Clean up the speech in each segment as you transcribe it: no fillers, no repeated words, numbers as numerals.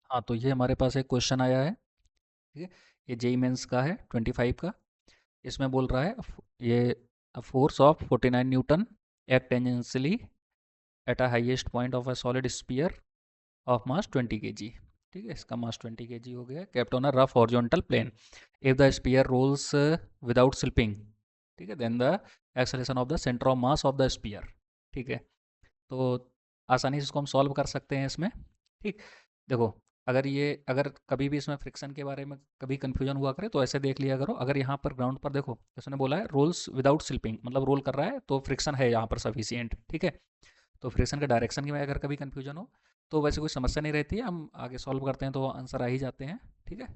हाँ, तो ये हमारे पास एक क्वेश्चन आया है। ठीक है। ये जेई मेंस का है 25 का। इसमें बोल रहा है ये force of 49 newton act tangentially at a highest point of a solid sphere of mass 20 KG. ठीक है, इसका मास 20 केजी हो गया, kept on a rough horizontal plane. If the sphere rolls without slipping, ठीक है, then the acceleration of the centre of mass of the sphere. ठीक है। तो आसानी से इसको हम सॉल्व कर सकते हैं इसमें। ठीक। देखो, अगर कभी भी इसमें फ्रिक्शन के बारे में कभी कंफ्यूजन हुआ करे तो ऐसे देख लिया करो। अगर यहाँ पर ग्राउंड पर देखो, इसने बोला है रोल्स विदाउट स्लिपिंग, मतलब रोल कर रहा है तो फ्रिक्शन है यहाँ पर सफिशियंट। ठीक है। तो फ्रिक्शन के डायरेक्शन की में अगर कभी कंफ्यूजन हो तो वैसे कोई समस्या नहीं रहती है, हम आगे सॉल्व करते हैं तो आंसर आ ही जाते हैं। ठीक है।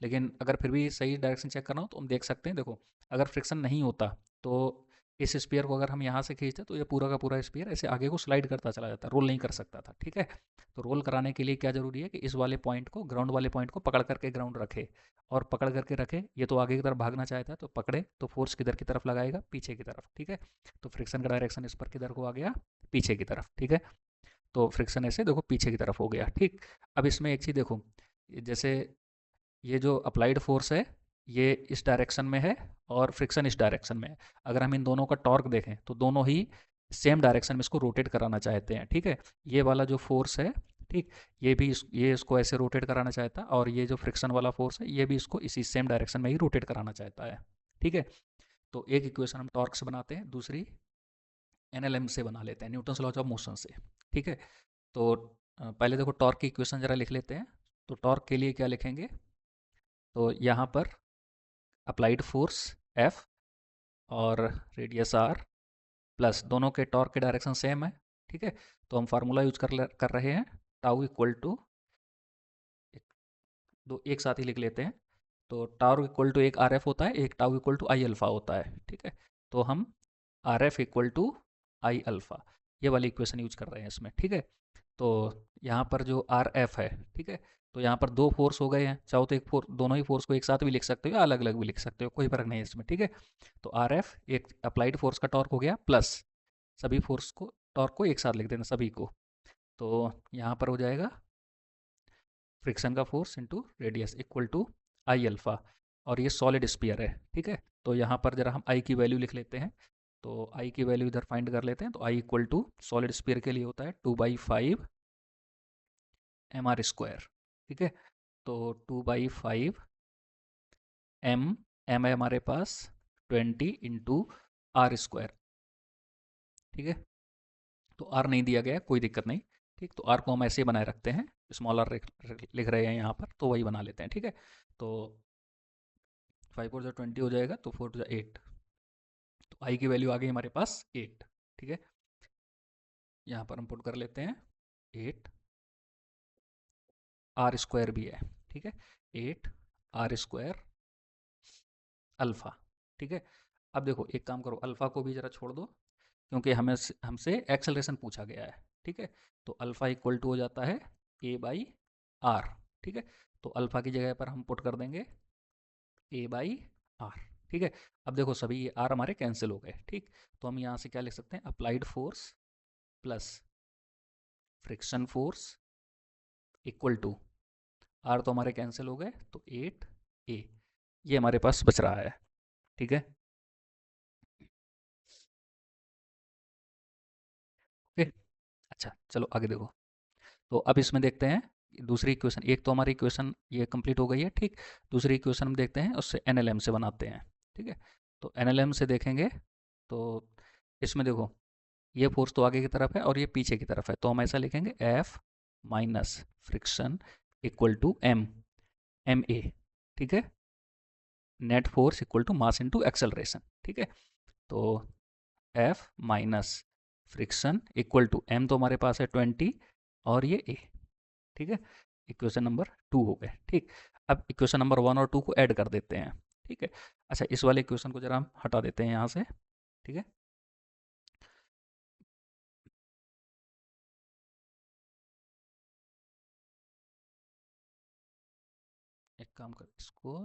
लेकिन अगर फिर भी सही डायरेक्शन चेक करना हो तो हम देख सकते हैं। देखो, अगर फ्रिक्शन नहीं होता तो इस स्पीयर को अगर हम यहाँ से खींचते तो ये पूरा का पूरा स्पीयर ऐसे आगे को स्लाइड करता चला जाता, रोल नहीं कर सकता था। ठीक है। तो रोल कराने के लिए क्या जरूरी है कि इस वाले पॉइंट को, ग्राउंड वाले पॉइंट को पकड़ करके ग्राउंड रखे, और पकड़ करके रखे। ये तो आगे की तरफ भागना चाहता है तो पकड़े तो फोर्स किधर की तरफ लगाएगा, पीछे की तरफ। ठीक है। तो फ्रिक्शन का डायरेक्शन इस पर किधर को आ गया, पीछे की तरफ। ठीक है। तो फ्रिक्शन ऐसे देखो पीछे की तरफ हो गया। ठीक। अब इसमें एक चीज़ देखो, जैसे ये जो अप्लाइड फोर्स है ये इस डायरेक्शन में है और फ्रिक्शन इस डायरेक्शन में है। अगर हम इन दोनों का टॉर्क देखें तो दोनों ही सेम डायरेक्शन में इसको रोटेट कराना चाहते हैं। ठीक है। ये वाला जो फोर्स है, ठीक, ये इसको ऐसे रोटेट कराना चाहता है, और ये जो फ्रिक्शन वाला फोर्स है ये भी इसको इसी सेम डायरेक्शन में ही रोटेट कराना चाहता है। ठीक है। तो एक इक्वेशन हम टॉर्क से बनाते हैं, दूसरी एनएलएम से बना लेते हैं, न्यूटन्स लॉज ऑफ मोशन से। ठीक है। तो पहले देखो टॉर्क की इक्वेशन जरा लिख लेते हैं। तो टॉर्क के लिए क्या लिखेंगे, तो यहाँ पर अप्लाइड फोर्स F और रेडियस R, प्लस दोनों के टॉर्क के डायरेक्शन सेम है। ठीक है। तो हम फार्मूला यूज कर रहे हैं, टाउ इक्वल टू, दो एक साथ ही लिख लेते हैं। तो टाउ इक्वल टू एक आर एफ होता है, एक tau equal to I alpha होता है। ठीक है। तो हम R F equal to I alpha, ये वाली इक्वेशन यूज कर रहे हैं इसमें। ठीक है। तो यहाँ पर जो आर एफ है, ठीक है, तो यहाँ पर दो फोर्स हो गए हैं। चाहो तो एक फोर्स, दोनों ही फोर्स को एक साथ भी लिख सकते हो या अलग अलग भी लिख सकते हो, कोई फर्क नहीं है इसमें। ठीक है। तो आर एफ एक अप्लाइड फोर्स का टॉर्क हो गया, प्लस सभी फोर्स को, टॉर्क को एक साथ लिख देना सभी को। तो यहाँ पर हो जाएगा फ्रिक्शन का force into radius equal to I alpha, और ये सॉलिड स्पीयर है। ठीक है। तो यहाँ पर जरा हम आई की वैल्यू लिख लेते हैं। तो आई की वैल्यू इधर फाइंड कर लेते हैं। तो I equal to solid spear के लिए होता है 2/5 mr²। ठीक है। तो 2/5 एम, एम है हमारे पास 20 इंटू R²। ठीक है। तो आर नहीं दिया गया है, कोई दिक्कत नहीं। ठीक। तो आर को हम ऐसे ही बनाए रखते हैं, स्मॉल आर लिख रहे हैं यहाँ पर, तो वही बना लेते हैं। ठीक है। तो 5 4 20 हो जाएगा, तो 4 8। तो आई की वैल्यू आ गई हमारे पास 8। ठीक है। यहाँ पर हम पुट कर लेते हैं 8, R² भी है। ठीक है। 8 R² अल्फ़ा। ठीक है। अब देखो एक काम करो, अल्फ़ा को भी ज़रा छोड़ दो, क्योंकि हमें हमसे एक्सेलरेशन पूछा गया है। ठीक है। तो अल्फ़ा इक्वल टू हो जाता है A/R। ठीक है। तो अल्फ़ा की जगह पर हम पुट कर देंगे A/R। ठीक है। अब देखो सभी ये आर हमारे कैंसिल हो गए। ठीक। तो हम यहाँ से क्या लिख सकते हैं, applied force plus friction force equal to, R तो हमारे कैंसिल हो गए, तो 8A ये हमारे पास बच रहा है। ठीक है। ओके। अच्छा चलो आगे देखो। तो अब इसमें देखते हैं दूसरी इक्वेशन। एक तो हमारी इक्वेशन ये कंप्लीट हो गई है। ठीक। दूसरी इक्वेशन हम देखते हैं, उससे एनएलएम से बनाते हैं। ठीक है। तो एनएलएम से देखेंगे तो इसमें देखो ये फोर्स तो आगे की तरफ है और ये पीछे की तरफ है, तो हम ऐसा लिखेंगे F minus friction equal to M A. ठीक है। Net force equal to mass into acceleration. ठीक है। तो F minus friction equal to, M तो हमारे पास है 20 और ये ए। ठीक है। इक्वेशन नंबर 2 हो गए। ठीक। अब इक्वेशन नंबर 1 और 2 को ऐड कर देते हैं। ठीक है। अच्छा इस वाले इक्वेशन को जरा हम हटा देते हैं यहाँ से। ठीक है। एक काम कर इसको,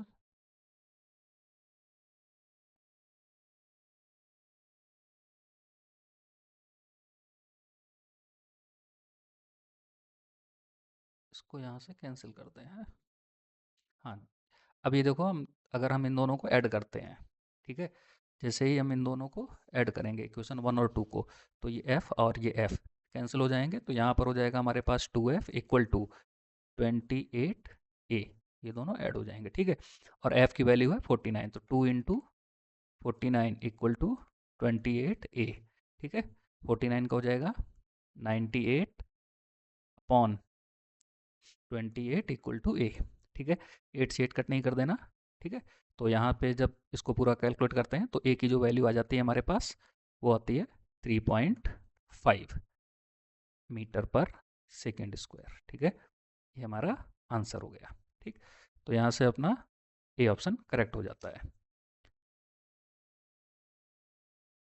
इसको यहाँ से कैंसिल करते हैं। हाँ, अब ये देखो, हम अगर हम इन दोनों को ऐड करते हैं, ठीक है, जैसे ही हम इन दोनों को ऐड करेंगे इक्वेशन 1 और 2 को, तो ये f और ये f कैंसिल हो जाएंगे, तो यहाँ पर हो जाएगा हमारे पास 2f इक्वल टू 28a, ये दोनों ऐड हो जाएंगे, ठीक है। और f की वैल्यू है 49, तो 2 इंटू 49 इक्वल टू 28a, ठीक है। 49 का हो जाएगा 98 अपॉन 28 इक्वल टू ए, ठीक है। 8 से 8 कट नहीं कर देना, ठीक है। तो यहाँ पे जब इसको पूरा कैलकुलेट करते हैं तो ए की जो वैल्यू आ जाती है हमारे पास, वो आती है 3.5 मीटर पर सेकेंड स्क्वायर, ठीक है। ये हमारा आंसर हो गया, ठीक। तो यहाँ से अपना ए ऑप्शन करेक्ट हो जाता है।